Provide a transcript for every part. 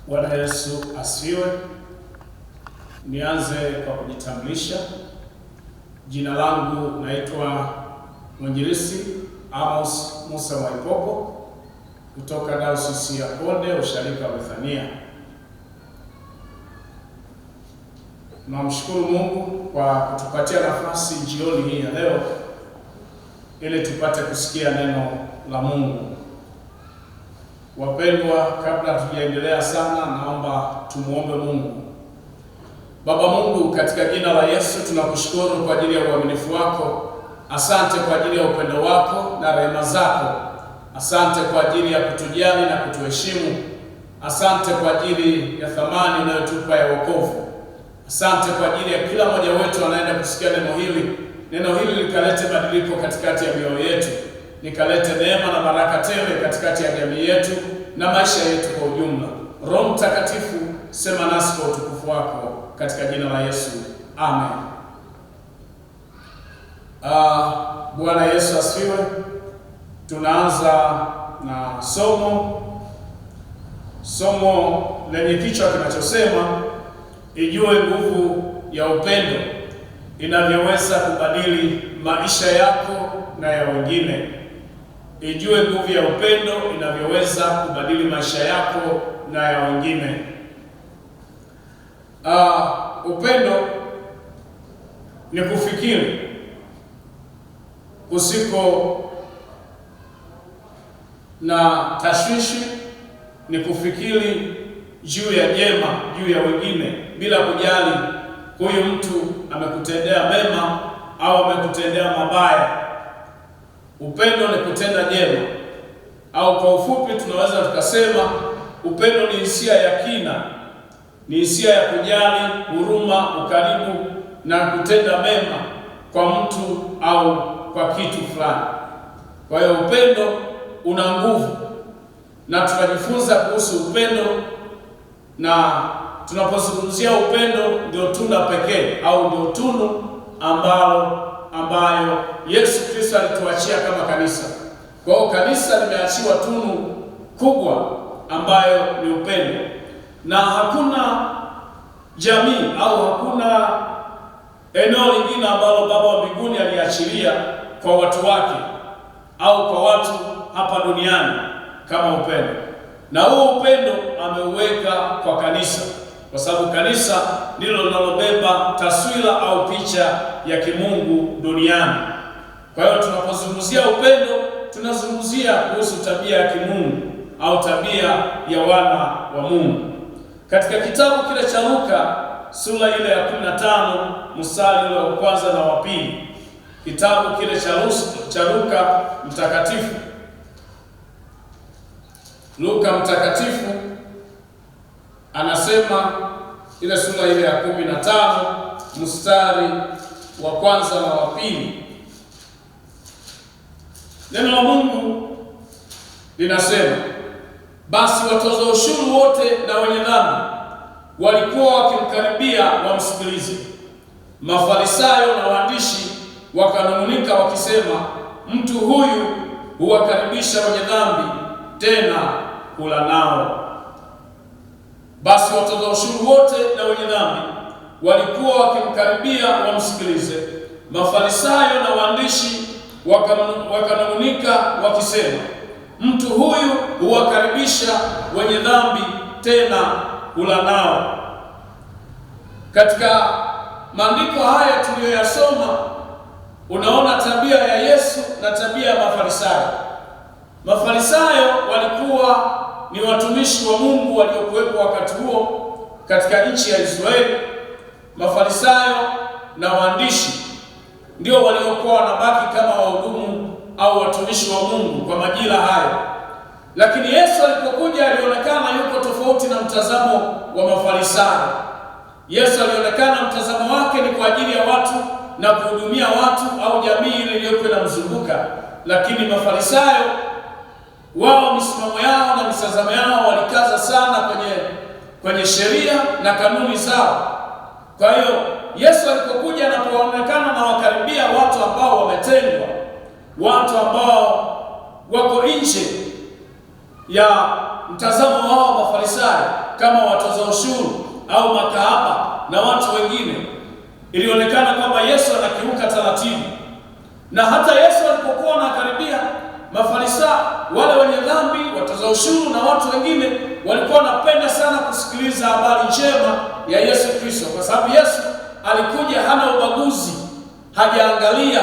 Bwana Yesu asifiwe. Nianze kwa kujitambulisha. Jina langu naitwa Mwinjilisti Amos Musa Mwaipopo kutoka Dayosisi ya Konde, Usharika wa Bethania. Tunamshukuru Mungu kwa kutupatia nafasi jioni hii ya leo ili tupate kusikia neno la Mungu. Wapendwa, kabla tujaendelea sana, naomba tumuombe Mungu. Baba Mungu, katika jina la Yesu tunakushukuru kwa ajili ya uaminifu wako. Asante kwa ajili ya upendo wako na rehema zako. Asante kwa ajili ya kutujali na kutuheshimu. Asante kwa ajili ya thamani unayotupa ya wokovu. Asante kwa ajili ya kila mmoja wetu anaenda kusikia neno hili. Neno hili likalete badiliko katikati ya mioyo yetu, likalete neema na baraka tele katikati ya jamii yetu na maisha yetu kwa ujumla. Roho Mtakatifu, sema nasi kwa utukufu wako, katika jina la Yesu, amen. Bwana Yesu asifiwe. Tunaanza na somo lenye kichwa kinachosema ijue nguvu ya upendo inavyoweza kubadili maisha yako na ya wengine. Ijue nguvu ya upendo inavyoweza kubadili maisha yako na ya wengine. Upendo ni kufikiri kusiko na tashwishi, ni kufikiri juu ya jema, juu ya wengine, bila kujali huyu mtu amekutendea mema au amekutendea mabaya. Upendo ni kutenda jema, au kwa ufupi tunaweza tukasema upendo ni hisia ya kina, ni hisia ya kujali, huruma, ukaribu na kutenda mema kwa mtu au kwa kitu fulani. Kwa hiyo upendo una nguvu, na tutajifunza kuhusu upendo, na tunapozungumzia upendo ndio tunda pekee au ndio tunu ambayo Yesu Kristo alituachia kama kanisa. Kwa hiyo kanisa limeachiwa tunu kubwa ambayo ni upendo, na hakuna jamii au hakuna eneo lingine ambalo Baba wa mbinguni aliachilia kwa watu wake au kwa watu hapa duniani kama upendo. Na huo upendo ameuweka kwa kanisa, kwa sababu kanisa ndilo linalobeba taswira au picha ya kimungu duniani. Kwa hiyo tunapozungumzia upendo, tunazungumzia kuhusu tabia ya kimungu au tabia ya wana wa Mungu. Katika kitabu kile cha Luka sura ile ya 15 mstari ule wa kwanza na wa pili, kitabu kile cha Luka mtakatifu, Luka mtakatifu anasema, ile sura ile ya 15 mstari wa kwanza na wa pili, neno la Mungu linasema, basi watoza ushuru wote na wenye dhambi walikuwa wakimkaribia wamsikilize. Mafarisayo na waandishi wakanung'unika wakisema, mtu huyu huwakaribisha wenye dhambi, tena kula nao. Basi watoza ushuru wote na wenye dhambi walikuwa wakimkaribia wamsikilize. Mafarisayo na waandishi wakanung'unika wakisema, mtu huyu huwakaribisha wenye dhambi, tena kula nao. Katika maandiko haya tuliyoyasoma, unaona tabia ya Yesu na tabia ya Mafarisayo. Mafarisayo walikuwa ni watumishi wa Mungu waliokuwepo wakati huo katika nchi ya Israeli. Mafarisayo na waandishi ndio waliokuwa wanabaki kama wahudumu au watumishi wa Mungu kwa majira hayo. Lakini Yesu alipokuja alionekana yuko tofauti na mtazamo wa Mafarisayo. Yesu alionekana mtazamo wake ni kwa ajili ya watu na kuhudumia watu au jamii ile iliyokuwa inamzunguka. Lakini Mafarisayo wao, misimamo yao na mitazamo yao walikaza sana kwenye sheria na kanuni zao. Kwa hiyo Yesu alipokuja, anapoonekana na wakaribia watu ambao wametengwa, watu ambao wako nje ya mtazamo wao Mafarisayo kama watoza ushuru au makahaba na watu wengine, ilionekana kwamba Yesu anakiuka taratibu. Na hata Yesu alipokuwa anakaribia, Mafarisayo, wale wenye dhambi, watoza ushuru na watu wengine walikuwa wanapenda sana kusikiliza habari njema ya Yesu Kristo, kwa sababu Yesu alikuja hana ubaguzi. Hajaangalia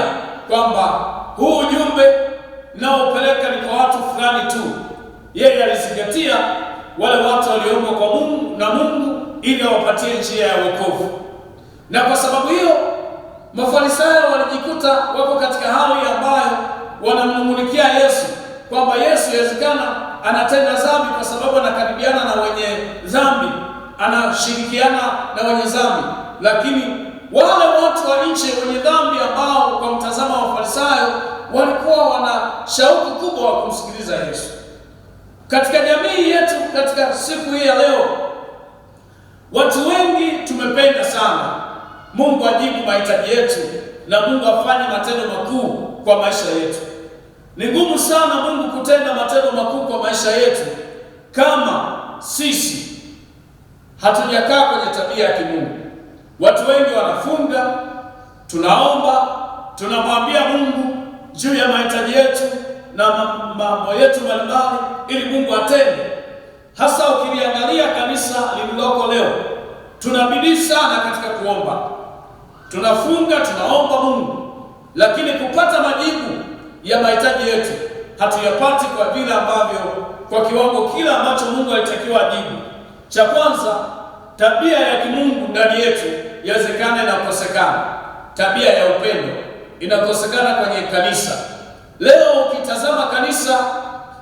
kwamba huu ujumbe naopeleka ni kwa watu fulani tu. Yeye alizingatia wale watu walioumbwa kwa Mungu na Mungu ili awapatie njia ya wokovu. Na kwa sababu hiyo Mafarisayo walijikuta wako katika hali ambayo wanamnung'unikia Yesu kwamba Yesu inawezekana anatenda dhambi kwa sababu anakaribiana na wenye dhambi, anashirikiana na wenye dhambi. Lakini wale watu wa nje wenye dhambi ambao kwa mtazamo wa Mafarisayo walikuwa wana shauku kubwa wa kumsikiliza Yesu. Katika jamii yetu, katika siku hii ya leo, watu wengi tumependa sana Mungu ajibu mahitaji yetu na Mungu afanye matendo makuu kwa maisha yetu. Ni ngumu sana Mungu kutenda matendo makuu kwa maisha yetu kama sisi hatujakaa kwenye tabia ya kimungu. Watu wengi wanafunga, tunaomba, tunamwambia Mungu juu ya mahitaji yetu na mambo yetu mbalimbali ili Mungu atende. Hasa ukiliangalia kanisa lililoko leo, tunabidii sana katika kuomba. Tunafunga, tunaomba Mungu, lakini kupata majibu ya mahitaji yetu hatuyapati kwa vile ambavyo, kwa kiwango kile ambacho Mungu alitakiwa ajibu. Cha kwanza, tabia ya kimungu ndani yetu yawezekana inakosekana. Tabia ya upendo inakosekana kwenye kanisa. Leo ukitazama kanisa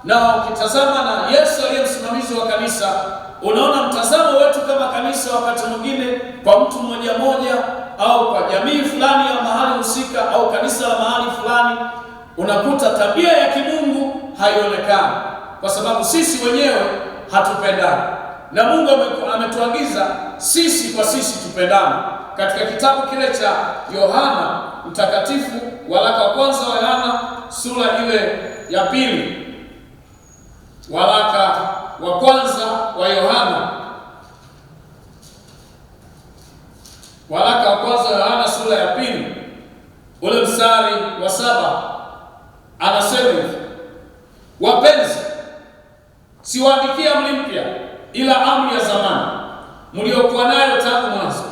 na ukitazama na Yesu aliye msimamizi wa kanisa, unaona mtazamo wetu kama kanisa wakati mwingine kwa mtu mmoja mmoja au kwa jamii fulani ya mahali husika au kanisa la mahali fulani, unakuta tabia ya kimungu haionekani kwa sababu sisi wenyewe hatupendani. Na Mungu ametuagiza sisi kwa sisi tupendane. Katika kitabu kile cha Yohana Mtakatifu, waraka wa kwanza wa Yohana sura ile ya 2, waraka wa kwanza wa Yohana, waraka wa kwanza wa Yohana sura ya 2 ule mstari wa 7, anasema hivi: wapenzi, siwaandikia amri mpya ila amri ya zamani mliokuwa nayo tangu mwanzo.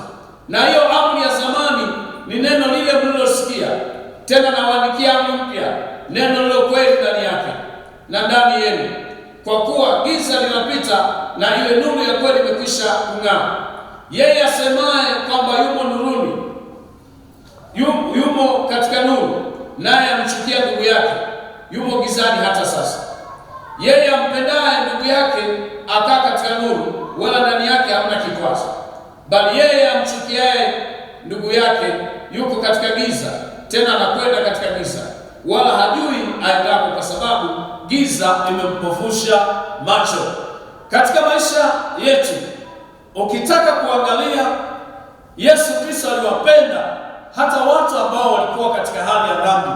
Na hiyo amri ya zamani ni neno lile mlilosikia. Tena nawaandikia amri mpya, neno lilo kweli ndani yake na ndani yenu, kwa kuwa giza linapita na ile nuru ya kweli imekwisha kung'aa. Yeye asemaye kwamba yumo nuruni, yumo katika nuru, naye amchukia ndugu yake, yumo gizani hata sasa. Yeye ampendaye ndugu yake akaa katika nuru, wala ndani yake hamna kikwazo. Bali yeye amchukiaye ndugu yake yuko katika giza, tena anakwenda katika giza, wala hajui aendapo, kwa sababu giza limempofusha macho. Katika maisha yetu, ukitaka kuangalia, Yesu Kristo aliwapenda hata watu ambao walikuwa katika hali ya dhambi.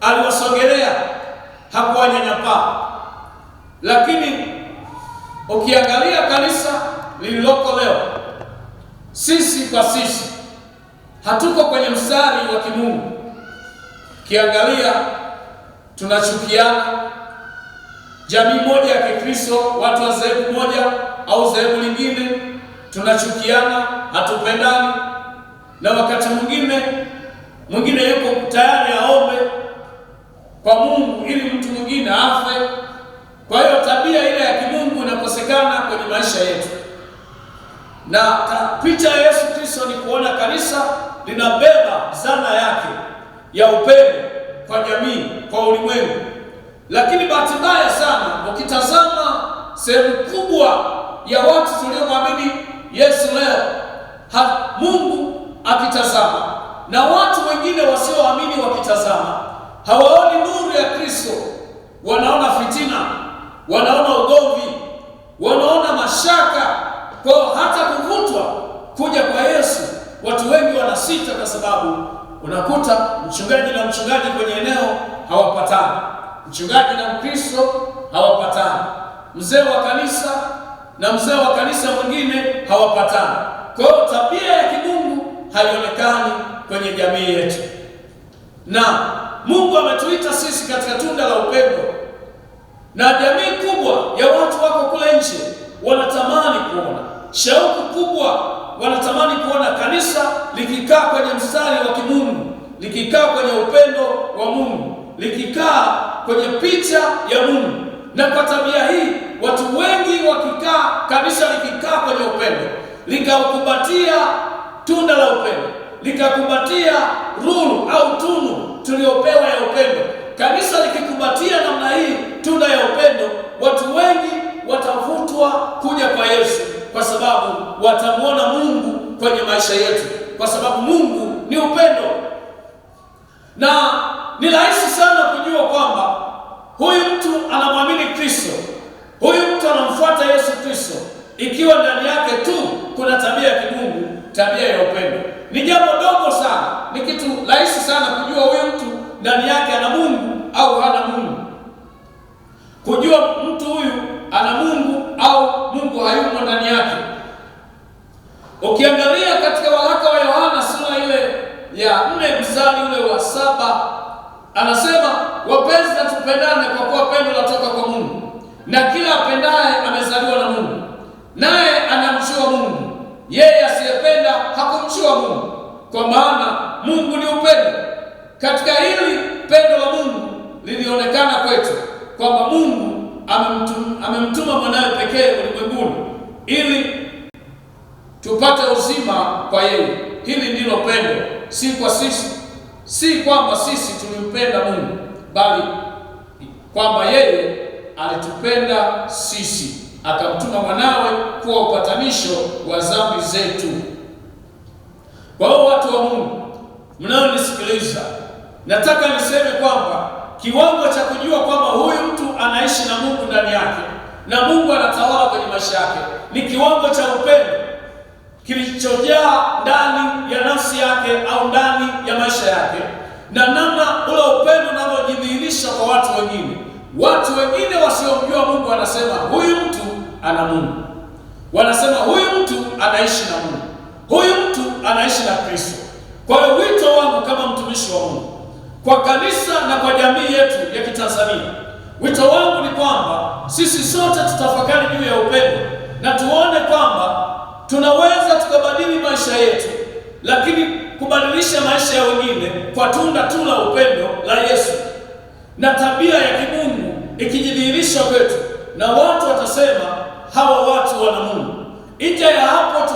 Aliwasogelea, hakuwanyanyapaa. Lakini ukiangalia kanisa lililoko leo, sisi kwa sisi hatuko kwenye mstari wa kimungu. Ukiangalia, tunachukiana. Jamii moja ya Kikristo, watu wa dhehebu moja au dhehebu lingine, tunachukiana, hatupendani. Na wakati mwingine yuko tayari aombe kwa Mungu ili mtu mwingine afe. Kwa hiyo tabia ile ya kimungu inakosekana kwenye maisha yetu. Na picha ya Yesu Kristo ni kuona kanisa linabeba zana yake ya upendo kwa jamii, kwa ulimwengu. Lakini bahati mbaya sana, ukitazama sehemu kubwa ya watu tuliomwamini Yesu leo, Mungu akitazama na watu wengine wasioamini wakitazama, hawaoni nuru ya Kristo. Wanaona fitina, wanaona ugomvi, wanaona mashaka. Kwa hata kuvutwa kuja kwa Yesu, watu wengi wanasita, kwa sababu unakuta mchungaji na mchungaji kwenye eneo hawapatani, mchungaji na Mkristo hawapatani. mzee wa kanisa na mzee wa kanisa mwingine hawapatani. Kwa hiyo tabia ya kimungu haionekani kwenye jamii yetu, na Mungu ametuita sisi katika tunda la upendo, na jamii kubwa ya watu wako kule nje wanatamani kuona, shauku kubwa wanatamani kuona kanisa likikaa kwenye mstari wa kimungu, likikaa kwenye upendo wa Mungu, likikaa kwenye picha ya Mungu. Na kwa tabia hii watu wengi wakikaa, kanisa likikaa kwenye upendo, likakumbatia tunda la upendo, likakumbatia rulu au tunu tuliopewa ya upendo, kanisa likikumbatia namna hii tunda ya upendo, watu wengi watavutwa kuja kwa Yesu, kwa sababu watamwona Mungu kwenye maisha yetu, kwa sababu Mungu ni upendo. Na ni rahisi sana kujua kwamba huyu mtu anamwamini Kristo, huyu mtu anamfuata Yesu Kristo, ikiwa ndani yake tu kuna tabia ya kimungu, tabia ya upendo. Ni jambo dogo sana, ni kitu rahisi sana kujua huyu mtu ndani yake ana Mungu au hana Mungu, kujua mtu huyu ana Mungu au Mungu hayumo ndani yake. Ukiangalia katika waraka wa Yohana sura ile ya 4 mstari ule wa 7, anasema wapenzi, na tupendane kwa kuwa pendo latoka kwa Mungu, na kila apendaye amezaliwa na Mungu, naye anamjua Mungu. Yeye asiyependa hakumjua Mungu, kwa maana Mungu ni upendo. Katika hili pendo la Mungu lilionekana kwetu, kwamba Mungu amemtuma mwanawe pekee ulimwenguni ili tupate uzima kwa yeye. Hili ndilo pendo, si kwa sisi, si kwamba sisi tulimpenda Mungu, bali kwamba yeye alitupenda sisi, akamtuma mwanawe kuwa upatanisho wa dhambi zetu. Kwa hiyo watu wa Mungu mnaonisikiliza, nataka niseme kwamba kiwango cha kujua kwamba huyu mtu anaishi na Mungu ndani yake na Mungu anatawala kwenye maisha yake ni kiwango cha upendo kilichojaa ndani ya nafsi yake au ndani ya maisha yake, na namna ule upendo unavyojidhihirisha kwa watu wengine. Watu wengine wasiomjua Mungu wanasema huyu mtu ana Mungu, wanasema huyu mtu anaishi na Mungu, huyu mtu anaishi na Kristo. Kwa hiyo wito wangu kama mtumishi wa Mungu kwa kanisa na kwa jamii yetu ya Kitanzania, wito wangu ni kwamba sisi sote tutafakari juu ya upendo na tuone kwamba tunaweza tukabadili maisha yetu, lakini kubadilisha maisha ya wengine kwa tunda tu la upendo la Yesu na tabia ya kimungu ikijidhihirisha kwetu, na watu watasema hawa watu wana Mungu. Nje ya hapo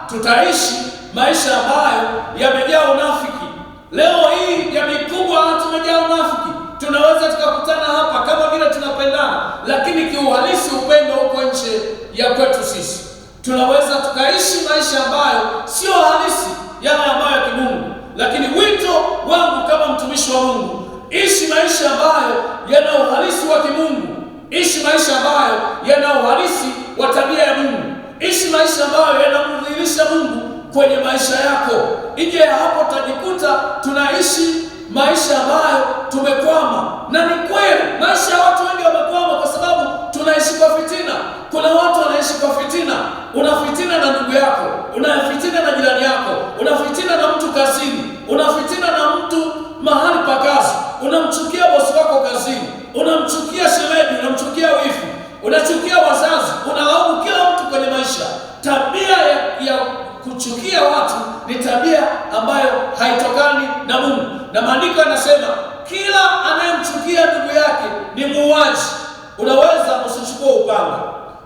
tutaishi maisha ambayo yamejaa unafiki. Leo hii jamii kubwa tumejaa unafiki. Tunaweza tukakutana hapa kama vile tunapendana, lakini kiuhalisi upendo uko nje ya kwetu sisi. Tunaweza tukaishi maisha ambayo sio halisi yale ambayo ya kimungu. Lakini wito wangu kama mtumishi wa Mungu, ishi maisha ambayo yana uhalisi wa kimungu, ishi maisha ambayo yana uhalisi wa tabia ya Mungu, ishi maisha ambayo yanamdhihirisha Mungu kwenye maisha yako. Nje ya hapo utajikuta tunaishi maisha ambayo tumekwama. Na ni kweli maisha ya watu wengi wamekwama kwa sababu tunaishi kwa fitina. Kuna watu wanaishi kwa fitina. Unafitina na ndugu yako, unafitina na jirani yako, unafitina na mtu kazini, unafitina na mtu mahali pa kazi, unamchukia bosi wako kazini, unamchukia shemeji, unamchukia wifi, unachukia wazazi, unalaumu kila mtu kwenye maisha. Tabia ya kuchukia watu ni tabia ambayo haitokani na Mungu. Na maandiko yanasema kila anayemchukia ndugu yake ni muuaji. Unaweza usichukue upanga,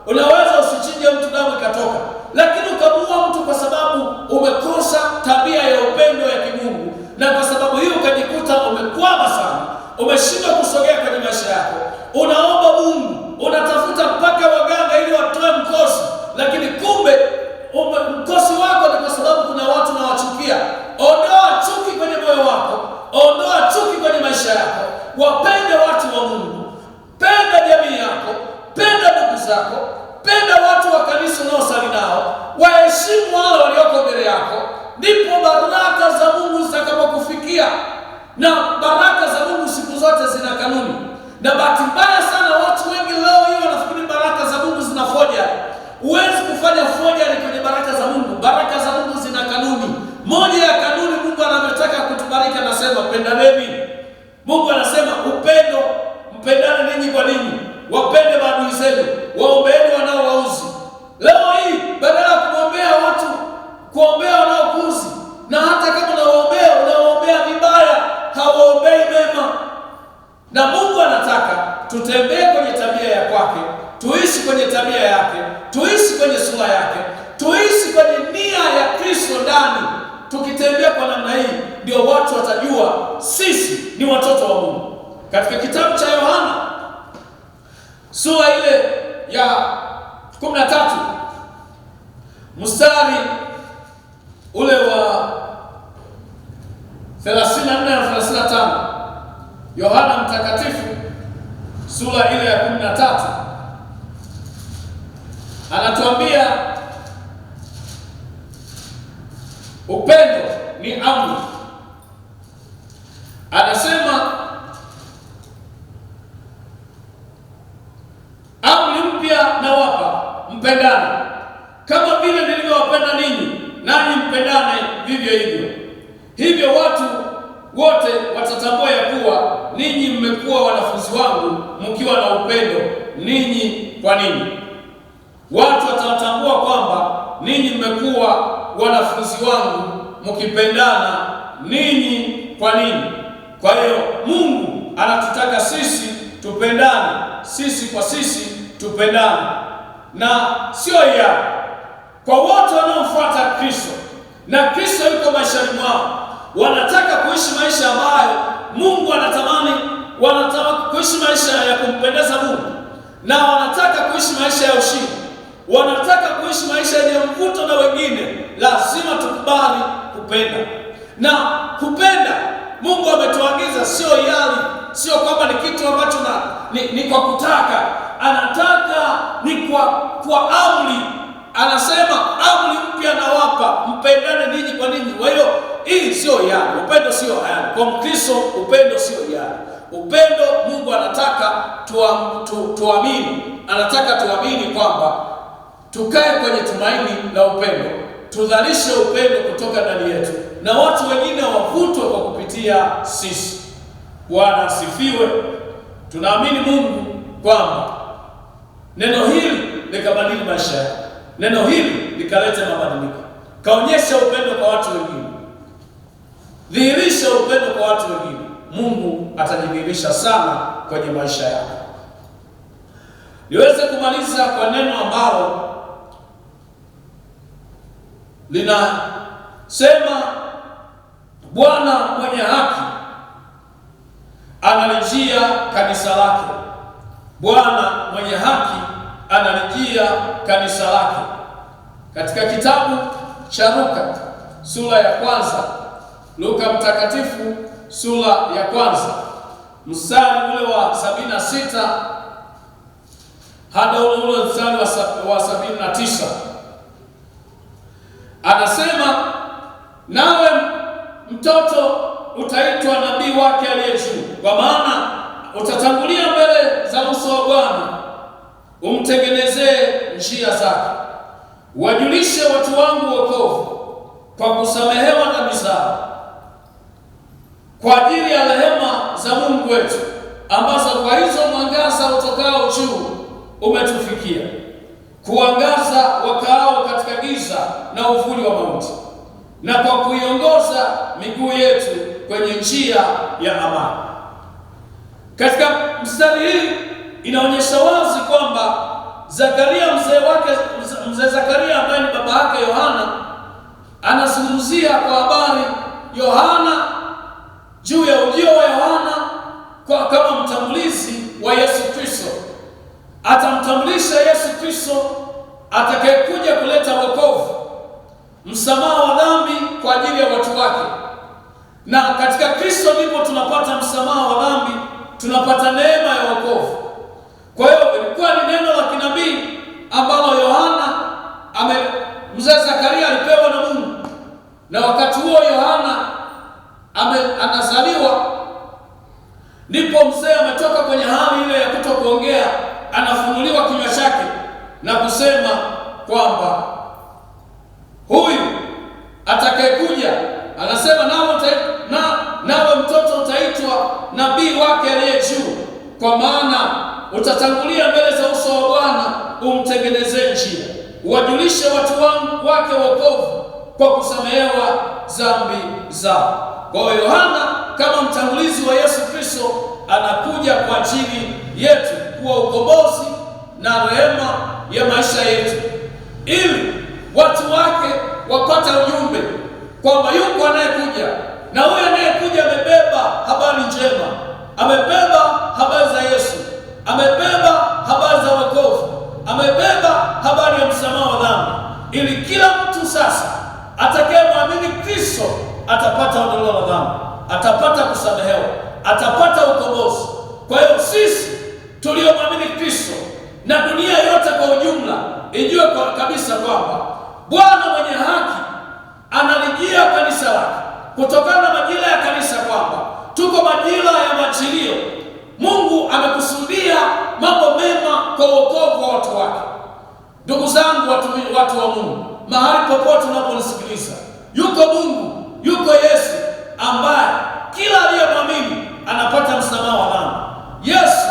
unaweza usichinje mtu damu ikatoka, lakini ukamuua mtu kwa sababu umekosa tabia ya upendo ya kimungu, na kwa sababu hiyo ukajikuta umekwama sana, umeshindwa kusogea kwenye maisha yako. Unaomba Mungu, unatafuta mpaka waganga ili watoe mkosi, lakini kumbe mkosi wako ni kwa sababu kuna watu unawachukia. Ondoa chuki kwenye moyo wako, ondoa chuki kwenye maisha yako. Wapende watu wa Mungu, penda jamii yako, penda ndugu zako, penda watu wa kanisa unaosali nao, waheshimu wale walioko mbele yako. Ndipo baraka za Mungu zitakapokufikia. Na baraka za Mungu siku zote zina kanuni. Na bahati mbaya sana watu wengi leo hii wanafikiri forgery. Huwezi kufanya forgery kwenye baraka za Mungu. Baraka za Mungu zina kanuni. Moja ya kanuni Mungu anataka kutubariki, anasema pendaneni. Mungu anasema upendo, mpendane ninyi kwa ninyi, wapende maadui zenu, waombeeni wanaowauzi. Leo hii badala ya kuombea wanaokuuzi, na hata kama unawaombea vibaya, hawaombei mema. Na Mungu anataka tutembee kwenye tabia ya kwake, tuishi kwenye tabia yake, tuishi kwenye sura yake, tuishi kwenye nia ya Kristo ndani. Tukitembea kwa namna hii, ndio watu watajua sisi ni watoto wa Mungu. Katika kitabu cha Yohana sura ile ya 13 mstari ule wa 34 na 35, Yohana Mtakatifu sura ile ya 13 anatuambia upendo ni amri. Anasema amri mpya nawapa, mpendane kama vile nilivyowapenda ninyi, nanyi mpendane vivyo hivyo. Hivyo watu wote watatambua ya kuwa ninyi mmekuwa wanafunzi wangu, mkiwa na upendo ninyi kwa ninyi. Watu watatambua kwamba ninyi mmekuwa wanafunzi wangu mkipendana ninyi kwa ninyi. Kwa hiyo Mungu anatutaka sisi tupendane, sisi kwa sisi tupendane, na sio ya kwa wote wanaomfuata Kristo na Kristo yuko maishani mwao. Wanataka kuishi maisha ambayo Mungu anatamani, wanataka kuishi maisha ya kumpendeza Mungu, na wanataka kuishi maisha ya ushindi, wanataka kuishi maisha yenye mvuto na wengine. Lazima tukubali kupenda. Na kupenda Mungu ametuagiza, sio yali, sio kwamba ni kitu ambacho ni kwa kutaka. Anataka ni kwa amri. Anasema amri mpya nawapa, mpendane ninyi kwa ninyi. Kwa hiyo hii sio yali, upendo sio yali. Kwa Mkristo upendo sio yali. Upendo Mungu anataka tuamini. Anataka tuamini kwamba tukae kwenye tumaini la upendo, tudhalishe upendo kutoka ndani yetu, na watu wengine wavutwe kwa kupitia sisi. Bwana asifiwe. Tunaamini Mungu kwamba neno hili likabadili maisha yako, neno hili likaleta mabadiliko. Kaonyesha upendo kwa watu wengine, dhihirisha upendo kwa watu wengine. Mungu atajidhihirisha sana kwenye maisha yako. Niweze kumaliza kwa neno ambalo linasema Bwana mwenye haki analijia kanisa lake. Bwana mwenye haki analijia kanisa lake. Katika kitabu cha Luka sura ya 1, Luka Mtakatifu sura ya 1 mstari ule wa 76 hadi ule mstari wa 79, anasema nawe mtoto utaitwa nabii wake aliye juu, kwa maana utatangulia mbele za uso wa Bwana, umtengenezee njia zake, wajulishe watu wangu wokovu kwa kusamehewa dhambi zao, kwa ajili ya rehema za Mungu wetu, ambazo kwa hizo mwangaza utokao juu umetufikia, kuangaza wakaao katika giza na uvuli wa mauti, na kwa kuiongoza miguu yetu kwenye njia ya amani. Katika mstari hii inaonyesha wazi kwamba Zakaria, mzee Zakaria ambaye ni baba yake Yohana, anazungumzia kwa habari Yohana, juu ya ujio wa Yohana kama mtambulizi wa Yesu Kristo. Atamtambulisha Yesu Kristo atakayekuja kuleta wokovu, msamaha wa dhambi kwa ajili ya watu wake. Na katika Kristo ndipo tunapata msamaha wa dhambi, tunapata neema ya wokovu. Kwa hiyo ilikuwa ni neno la kinabii ambalo mzee Zakaria alipewa na Mungu. Na wakati huo Yohana anazaliwa, ndipo mzee ametoka kwenye hali ile ya kutokuongea, anafunuliwa kinywa chake na kusema kwamba huyu atakayekuja, anasema nawe mtoto utaitwa nabii wake aliye juu, kwa maana utatangulia mbele za uso wa Bwana umtengenezee njia, uwajulishe watu wake wokovu kwa kusamehewa dhambi zao. Kwa hiyo Yohana kama mtangulizi wa Yesu Kristo anakuja kwa ajili yetu kuwa ukombozi na rehema ya maisha yetu, ili watu wake wapate ujumbe kwamba yuko anayekuja, na huyo anayekuja amebeba habari njema, amebeba habari za Yesu, amebeba habari za wokovu, amebeba habari ya msamaha wa dhambi, ili kila mtu sasa atakayemwamini Kristo atapata ondoleo la dhambi, atapata kusamehewa, atapata ukombozi. Kwa hiyo sisi tuliomwamini Kristo na dunia yote kwa ujumla ijue kwa kabisa kwamba Bwana mwenye haki analijia kanisa lake, kutokana na majira ya kanisa kwamba tuko majira ya majilio. Mungu amekusudia mambo mema kwa wokovu wa watu wake. Ndugu zangu, watu wa Mungu, mahali popote unaponisikiliza, yuko Mungu, yuko Yesu ambaye kila aliyemwamini anapata msamaha wa dhambi. Yesu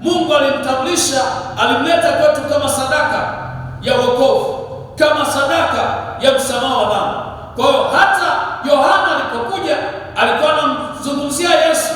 Mungu alimtambulisha, alimleta kwetu kama sadaka ya wokovu, kama sadaka ya msamaha wa dhambi. Kwa hiyo hata Yohana alipokuja alikuwa anamzungumzia Yesu.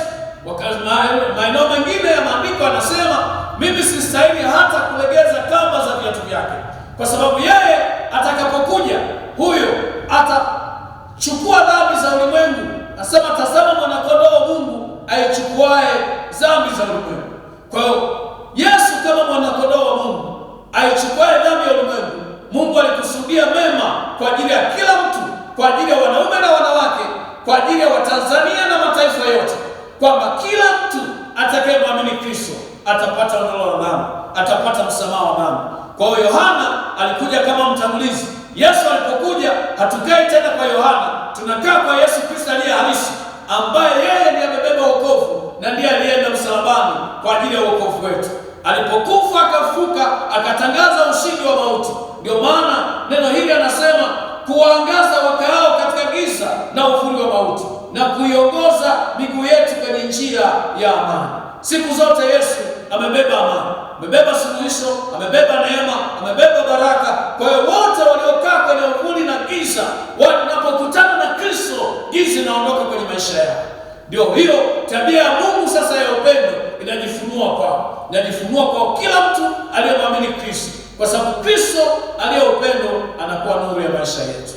Maeneo mengine ya maandiko anasema, mimi sistahili hata kulegeza kamba za viatu vyake, kwa sababu yeye atakapokuja huyo atachukua dhambi za ulimwengu. Nasema, tazama mwanakondoo wa Mungu aichukuae dhambi za ulimwengu. Kwa hiyo Yesu kama mwanakondoo wa Mungu aichukuae dhambi ya ulimwengu, Mungu alikusudia mema kwa ajili ya kila mtu, kwa ajili ya wanaume na wanawake, kwa ajili ya Watanzania na mataifa yote, kwamba kila mtu atakayemwamini Kristo atapata ondoleo la dhambi, atapata msamaha wa dhambi. Kwa hiyo Yohana alikuja kama mtangulizi. Yesu alipokuja, hatukai tena kwa Yohana, tunakaa kwa Yesu Kristo aliye halisi, ambaye yeye ndiye amebeba wokovu na ndiye alienda msalabani kwa ajili ya wokovu wetu. Alipokufa akafuka, akatangaza ushindi wa mauti. Ndio maana neno hili anasema, kuangaza wakaao katika giza na uvuli wa mauti, na kuiongoza miguu yetu kwenye njia ya amani. Siku zote Yesu amebeba amani, amebeba suluhisho, amebeba neema, amebeba baraka. Kwa hiyo wote waliokaa kwenye uvuli na giza, wanapokutana na Kristo, giza inaondoka kwenye maisha yao. Ndio hiyo tabia ya Mungu sasa ya upendo inajifunua kwao, inajifunua kwa kila mtu aliyemwamini Kristo, kwa sababu Kristo aliye upendo anakuwa nuru ya maisha yetu.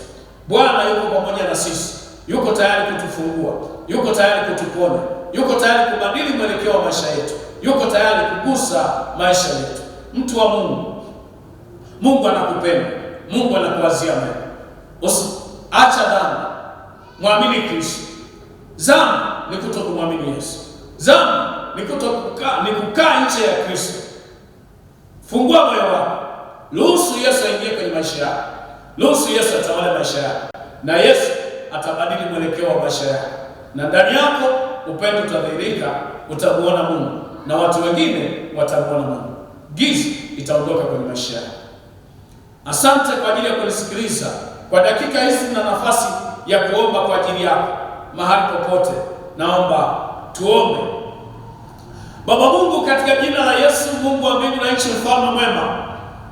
Bwana yuko pamoja na sisi, yuko tayari kutufungua, yuko tayari kutuponya, yuko tayari kubadili mwelekeo wa maisha yetu, yuko tayari kugusa maisha yetu. Mtu wa Mungu, Mungu anakupenda, Mungu anakuwazia mema. Acha dhambi, mwamini Kristo. Dhambi ni kutokumwamini Yesu. Dhambi ni kukaa nje ya Kristo. Fungua moyo wako, ruhusu Yesu aingie kwenye maisha yako, ruhusu Yesu atawale maisha yako, na Yesu atabadili mwelekeo wa maisha yako, na ndani yako upendo utadhihirika, utamuona Mungu na watu wengine watamuona Mungu. Giza itaondoka kwenye maisha yako. Asante kwa ajili ya kunisikiliza kwa dakika hizi na nafasi ya kuomba kwa ajili yako mahali popote. Naomba tuombe. Baba Mungu, katika jina la Yesu, Mungu wa mbingu na nchi, mfalme mwema,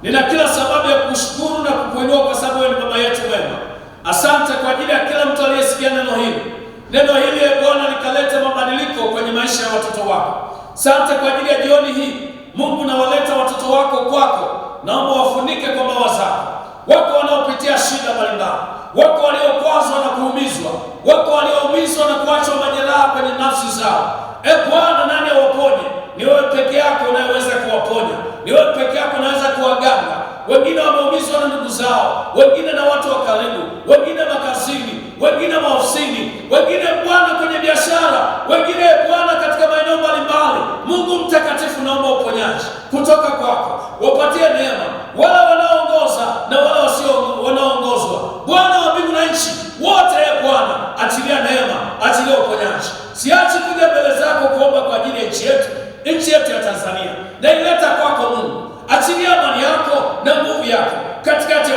nina kila sababu ya kushukuru na kukuinua kwa sababu wewe ni baba yetu mwema. Asante kwa ajili ya kila mtu aliyesikia neno hili. Neno hili Bwana likaleta mabadiliko kwenye maisha ya watoto wako. Asante kwa ajili ya jioni hii. Mungu, nawaleta watoto wako kwako. Naomba wafunike kwa mbawa zako. Wako wanaopitia shida mbalimbali, wako waliokwazwa na kuumizwa, wako walioumizwa na kuachwa majeraha kwenye nafsi zao. Bwana, nani awaponye? Ni wewe peke yako unayeweza kuwaponya. Ni wewe peke yako unaweza kuwaganga. Wengine wameumizwa na ndugu zao, wengine na watu wa karibu, wengine makazini, wengine maofisini, wengine Bwana kwenye biashara, wengine Bwana katika maeneo mbalimbali. Mungu mtakatifu, naomba uponyaji kutoka kwako, wapatie neema wale wanaoongoza na wale wasio wanaoongozwa. Bwana wa mbingu na nchi, wote Bwana achilia neema, achilia uponyaji. Siachi kuja mbele zako kuomba kwa ajili ya nchi yetu ya Tanzania. Na ileta kwako Mungu, achilia amani yako na nguvu yako katikati ya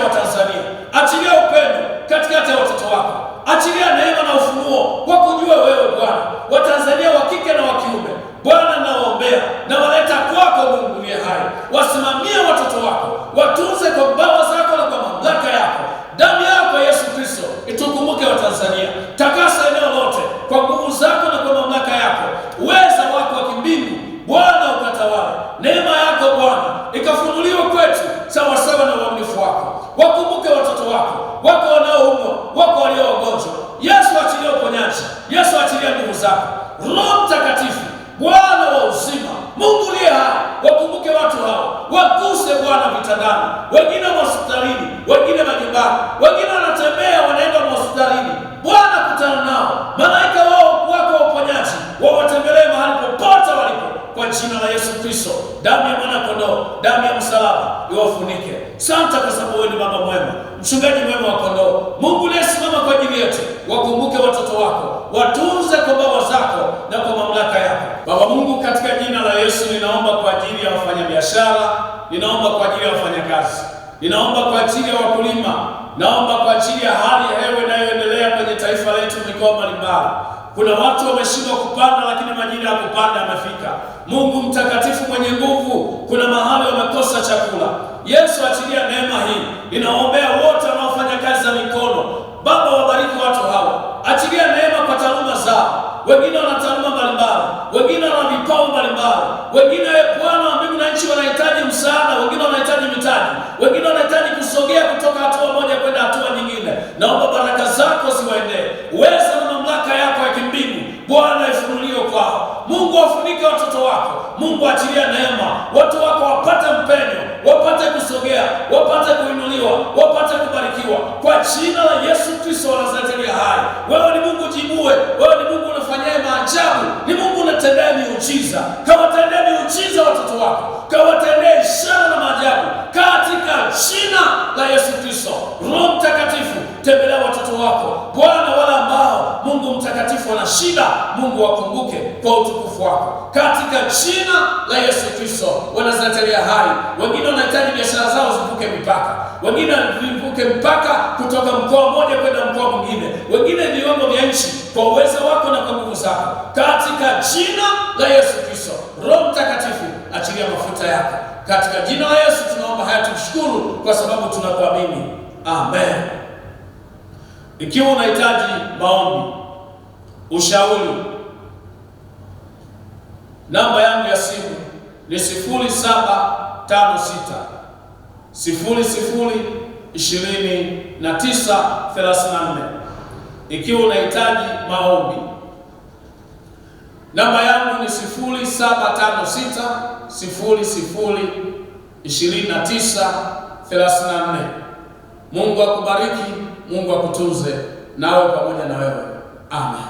watoto wako, wako wanaoumwa, wako walio wagonjwa. Yesu achilia uponyaji, Yesu achilia nguvu zako. Roho Mtakatifu, Bwana wa uzima, Mungu aliye hai, wakumbuke watu hao, waguse Bwana vitandani, wengine hospitalini, wengine majumbani, wengine wanatembea wanaenda hospitalini. Bwana kutana nao, malaika wao wako uponyaji wawatembelee mahali popote walipo, kwa jina la Yesu Kristo. Damu ya mwana kondoo, damu ya msalaba iwafunike. Asante kwa sababu wewe ni baba mwema, mchungaji mwema wa kondoo. Mungu uliyesimama kwa ajili yetu, wakumbuke watoto wako, watunze kwa baba zako na kwa mamlaka yako. Baba Mungu, katika jina la Yesu ninaomba kwa ajili ya wafanyabiashara, ninaomba kwa ajili ya wafanyakazi, ninaomba kwa ajili ya wakulima, naomba kwa ajili ya hali ya hewa inayoendelea kwenye taifa letu mikoa mbalimbali. Kuna watu wameshindwa kupanda, lakini majira ya kupanda yamefika. Mungu mtakatifu mwenye nguvu, kuna mahali wamekosa chakula. Yesu, achilia neema hii. Ninaombea wote wanaofanya kazi za mikono, Baba wabariki watu hawa, achilia neema kwa taaluma zao. Wengine wana taaluma mbalimbali, wengine wana vipawa mbalimbali, wengine Bwana wa mbingu na nchi wanahitaji msaada, wengine wanahitaji mitaji, wengine wanahitaji kusogea kutoka hatua moja kwenda hatua nyingine. Naomba baraka zako ziwaendee, uweza na mamlaka yako ya kimbingu Bwana ifunuliwe kwao. Mungu wafunike watoto wako, Mungu achilia neema, watu wako wapate mpenyo, wapate kusogea, wapate kuinuliwa, wapate kubarikiwa kwa jina la Yesu Kristo wa Nazareti aliye hai. Wewe ni Mungu jibue, wewe ni Mungu unafanyaye maajabu, ni Mungu unatendea miujiza. Kawatendee miujiza watoto wako, kawatendee ishara na maajabu katika jina la Yesu Kristo. Roho Mtakatifu, tembelea watoto wako Bwana, wala ambao Mungu mtakatifu wana shida, Mungu wakumbuke kwa utukufu wako katika jina la Yesu Kristo wa Nazareti aliye hai. Wengine wanahitaji biashara zao zivuke mipaka, wengine vivuke mpaka kutoka mkoa mmoja kwenda mkoa mwingine, wengine viwango vya nchi, kwa uwezo wako na kwa nguvu zako katika jina la Yesu Kristo. Roho Mtakatifu, achilia mafuta yako katika jina la Yesu. Tunaomba haya tukushukuru kwa sababu tunakuamini. Amen. Ikiwa unahitaji maombi, ushauri, namba yangu ya simu ni 0756 002934. Ikiwa unahitaji maombi, namba yangu ni 0756 002934. Mungu akubariki, Mungu akutunze, nawe pamoja na wewe. Amen.